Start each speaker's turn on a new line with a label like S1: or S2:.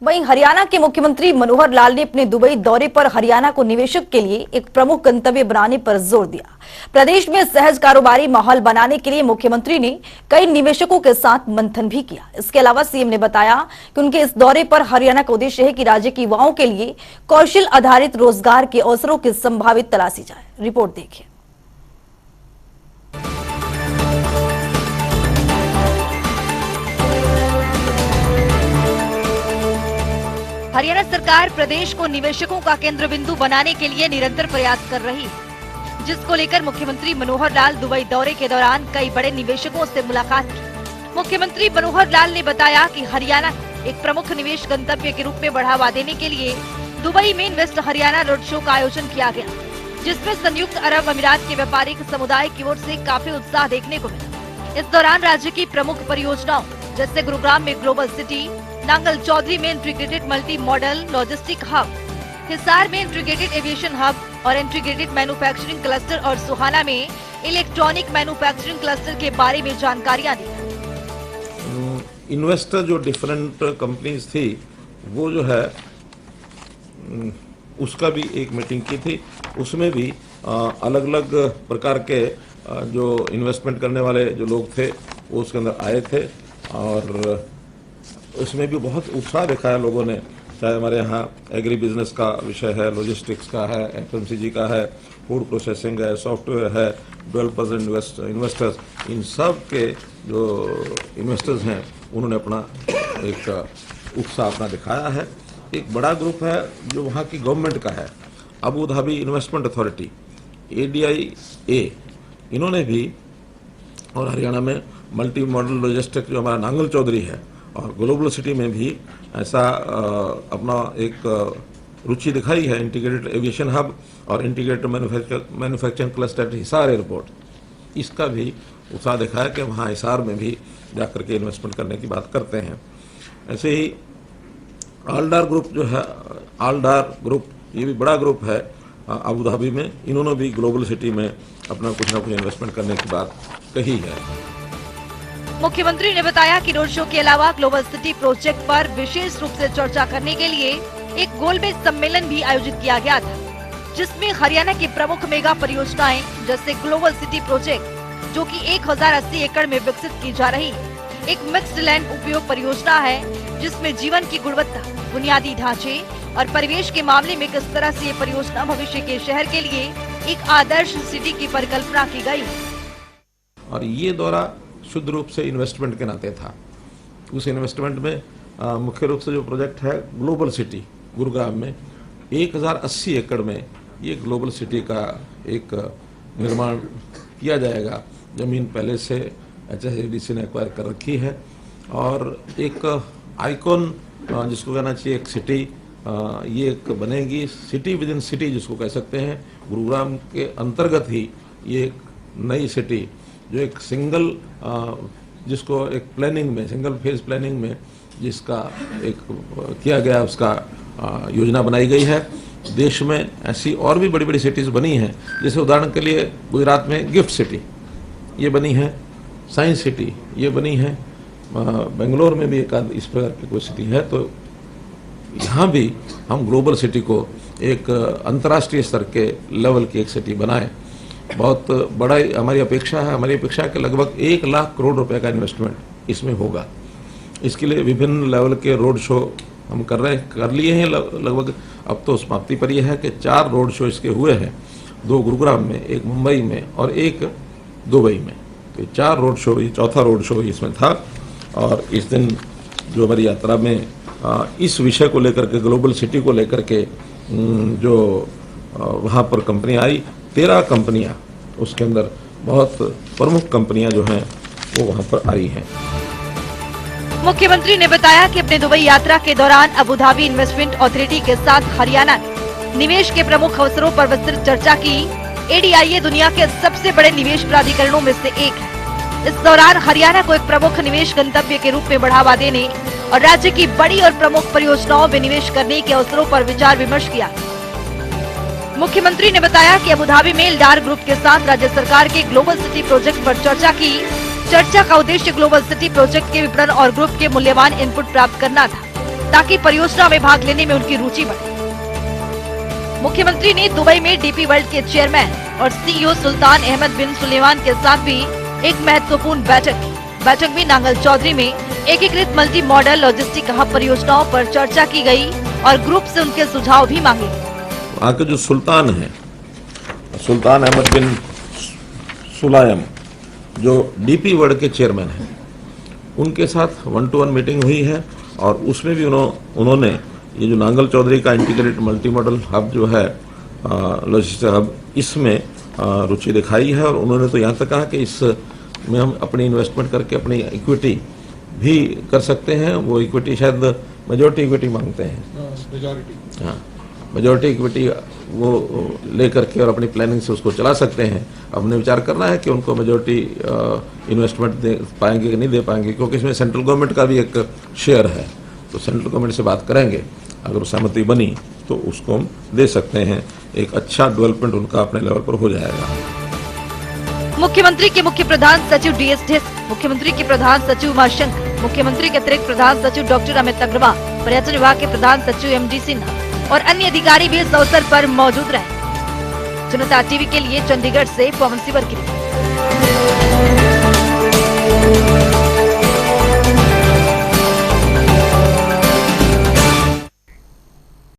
S1: वहीं हरियाणा के मुख्यमंत्री मनोहर लाल ने अपने दुबई दौरे पर हरियाणा को निवेशक के लिए एक प्रमुख गंतव्य बनाने पर जोर दिया। प्रदेश में सहज कारोबारी माहौल बनाने के लिए मुख्यमंत्री ने कई निवेशकों के साथ मंथन भी किया। इसके अलावा सीएम ने बताया कि उनके इस दौरे पर हरियाणा का उद्देश्य है कि राज्य के युवाओं के लिए कौशल आधारित रोजगार के अवसरों की संभावित तलाशी जाए। रिपोर्ट देखिए।
S2: हरियाणा सरकार प्रदेश को निवेशकों का केंद्र बिंदु बनाने के लिए निरंतर प्रयास कर रही है, जिसको लेकर मुख्यमंत्री मनोहर लाल दुबई दौरे के दौरान कई बड़े निवेशकों से मुलाकात की। मुख्यमंत्री मनोहर लाल ने बताया कि हरियाणा को एक प्रमुख निवेश गंतव्य के रूप में बढ़ावा देने के लिए दुबई में इन्वेस्ट हरियाणा रोड शो का आयोजन किया गया, जिसमें संयुक्त अरब अमीरात के व्यापारिक समुदाय की ओर से काफी उत्साह देखने को मिला। इस दौरान राज्य की प्रमुख परियोजनाओं जैसे गुरुग्राम में ग्लोबल सिटी, नांगल चौधरी में integrated multi modal logistic hub, Hisar में इंटीग्रेटेड एविएशन हब और इंटीग्रेटेड मैन्युफैक्चरिंग क्लस्टर और सुहाना में इलेक्ट्रॉनिक मैन्युफैक्चरिंग क्लस्टर के बारे में जानकारियां दी।
S3: इन्वेस्टर जो डिफरेंट कंपनीज थी वो जो है उसका भी एक मीटिंग की थी। उसमें भी अलग अलग प्रकार के जो इन्वेस्टमेंट करने वाले जो लोग थे वो उसके अंदर आए थे और उसमें भी बहुत उत्साह दिखाया लोगों ने। चाहे हमारे यहाँ एग्री बिजनेस का विषय है, लॉजिस्टिक्स का है, एफएमसीजी का है, फूड प्रोसेसिंग है, सॉफ्टवेयर है, डेवलपर्स इन्वेस्टर्स, इन सब के जो इन्वेस्टर्स हैं उन्होंने अपना एक उत्साह अपना दिखाया है। एक बड़ा ग्रुप है जो वहाँ की गवर्नमेंट का है, Abu Dhabi investment authority ADIA, इन्होंने भी, और हरियाणा में मल्टी मॉडल लॉजिस्टिक जो हमारा नांगल चौधरी है और ग्लोबल सिटी में भी ऐसा अपना एक रुचि दिखाई है। इंटीग्रेटेड एविएशन हब और integrated manufacturing cluster Hisar airport, इसका भी उत्साह दिखाया कि वहाँ हिसार में भी जाकर के इन्वेस्टमेंट करने की बात करते हैं। ऐसे ही आलडार ग्रुप जो है, आलडार ग्रुप ये भी बड़ा ग्रुप है अबू धाबी में, इन्होंने भी ग्लोबल सिटी में अपना कुछ ना कुछ इन्वेस्टमेंट करने की बात कही है।
S2: मुख्यमंत्री ने बताया कि रोड शो के अलावा ग्लोबल सिटी प्रोजेक्ट पर विशेष रूप से चर्चा करने के लिए एक गोलमेज सम्मेलन भी आयोजित किया गया था, जिसमें हरियाणा की प्रमुख मेगा परियोजनाएं जैसे ग्लोबल सिटी प्रोजेक्ट जो कि 1080 एकड़ में विकसित की जा रही है, एक मिक्स्ड लैंड उपयोग परियोजना है जिसमें जीवन की गुणवत्ता, बुनियादी ढांचे और परिवेश के मामले में किस तरह से ये परियोजना भविष्य के शहर के लिए एक आदर्श सिटी की परिकल्पना की गई।
S3: और ये दौरा शुद्ध रूप से इन्वेस्टमेंट के नाते था। उस इन्वेस्टमेंट में मुख्य रूप से जो प्रोजेक्ट है ग्लोबल सिटी गुरुग्राम में 1080 एकड़ में ये ग्लोबल सिटी का एक निर्माण किया जाएगा। जमीन पहले से HSADC ने एक्वायर कर रखी है और एक आइकॉन जिसको कहना चाहिए एक सिटी, ये एक बनेगी, सिटी विद इन सिटी जिसको कह सकते हैं। गुरुग्राम के अंतर्गत ही ये एक नई सिटी जो एक सिंगल जिसको एक प्लानिंग में, सिंगल फेज प्लानिंग में जिसका एक किया गया, उसका योजना बनाई गई है। देश में ऐसी और भी बड़ी बड़ी सिटीज़ बनी हैं, जैसे उदाहरण के लिए गुजरात में गिफ्ट सिटी ये बनी है, साइंस सिटी ये बनी है, बेंगलोर में भी एक इस प्रकार की कोई सिटी है। तो यहाँ भी हम ग्लोबल सिटी को एक अंतर्राष्ट्रीय स्तर के लेवल की एक सिटी बनाएं। बहुत बड़ा हमारी अपेक्षा है। हमारी अपेक्षा है कि लगभग 1 लाख करोड़ रुपए का इन्वेस्टमेंट इसमें होगा। इसके लिए विभिन्न लेवल के रोड शो हम कर लिए हैं लगभग। अब तो समाप्ति पर यह है कि 4 रोड शो इसके हुए हैं, 2 गुरुग्राम में, 1 मुंबई में और 1 दुबई में। तो 4 रोड शो, ये चौथा रोड शो इसमें था। और इस दिन जो हमारी यात्रा में इस विषय को लेकर के, ग्लोबल सिटी को लेकर के जो वहाँ पर कंपनियाँ आई, 13 कंपनियां, उसके अंदर बहुत प्रमुख कंपनियां जो हैं वो वहां पर आई हैं।
S2: मुख्यमंत्री ने बताया कि अपने दुबई यात्रा के दौरान अबू धाबी इन्वेस्टमेंट अथॉरिटी के साथ हरियाणा ने निवेश के प्रमुख अवसरों पर विस्तृत चर्चा की। ADIA दुनिया के सबसे बड़े निवेश प्राधिकरणों में से एक है। इस दौरान हरियाणा को एक प्रमुख निवेश गंतव्य के रूप में बढ़ावा देने और राज्य की बड़ी और प्रमुख परियोजनाओं में निवेश करने के अवसरों पर विचार विमर्श किया। मुख्यमंत्री ने बताया कि अबू धाबी में एल्डार ग्रुप के साथ राज्य सरकार के ग्लोबल सिटी प्रोजेक्ट पर चर्चा की। चर्चा का उद्देश्य ग्लोबल सिटी प्रोजेक्ट के विपणन और ग्रुप के मूल्यवान इनपुट प्राप्त करना था। ताकि परियोजना में भाग लेने में उनकी रुचि बढ़े। मुख्यमंत्री ने दुबई में डीपी वर्ल्ड के चेयरमैन और सीईओ सुल्तान अहमद बिन सुलेमान के साथ भी एक महत्वपूर्ण बैठक की। बैठक में नांगल चौधरी में एकीकृत मल्टी मॉडल लॉजिस्टिक हब परियोजनाओं पर चर्चा की गई और ग्रुप से उनके सुझाव भी मांगे।
S3: वहाँ के जो सुल्तान हैं, सुल्तान अहमद बिन सुलायम, जो डीपी वर्ल्ड के चेयरमैन हैं, उनके साथ 1-to-1 मीटिंग हुई है और उसमें भी उन्होंने ये जो नांगल चौधरी का इंटीग्रेटेड मल्टी मॉडल हब जो है लॉजिस्टिक हब, इसमें रुचि दिखाई है। और उन्होंने तो यहाँ तक कहा कि इसमें हम अपनी इन्वेस्टमेंट करके अपनी इक्विटी भी कर सकते हैं। वो इक्विटी शायद मेजॉरिटी इक्विटी मांगते हैं, हाँ, मेजॉरिटी इक्विटी वो लेकर के और अपनी प्लानिंग से उसको चला सकते हैं। हमने विचार करना है कि उनको मेजॉरिटी इन्वेस्टमेंट दे पाएंगे कि नहीं दे पाएंगे, क्योंकि इसमें सेंट्रल गवर्नमेंट का भी एक शेयर है। तो सेंट्रल गवर्नमेंट से बात करेंगे, अगर सहमति बनी तो उसको हम दे सकते हैं। एक अच्छा डेवलपमेंट उनका अपने लेवल पर हो जाएगा।
S2: मुख्यमंत्री के मुख्य प्रधान सचिव डीएस ढेस, मुख्यमंत्री के प्रधान सचिव उमाशंकर, मुख्यमंत्री के अतिरिक्त प्रधान सचिव डॉक्टर अमित अग्रवाल, पर्यटन विभाग के प्रधान सचिव एमडी सिन्हा और अन्य अधिकारी भी इस अवसर पर मौजूद रहे। जनता टीवी के लिए चंडीगढ़ से पवन सिवर की रिपोर्ट।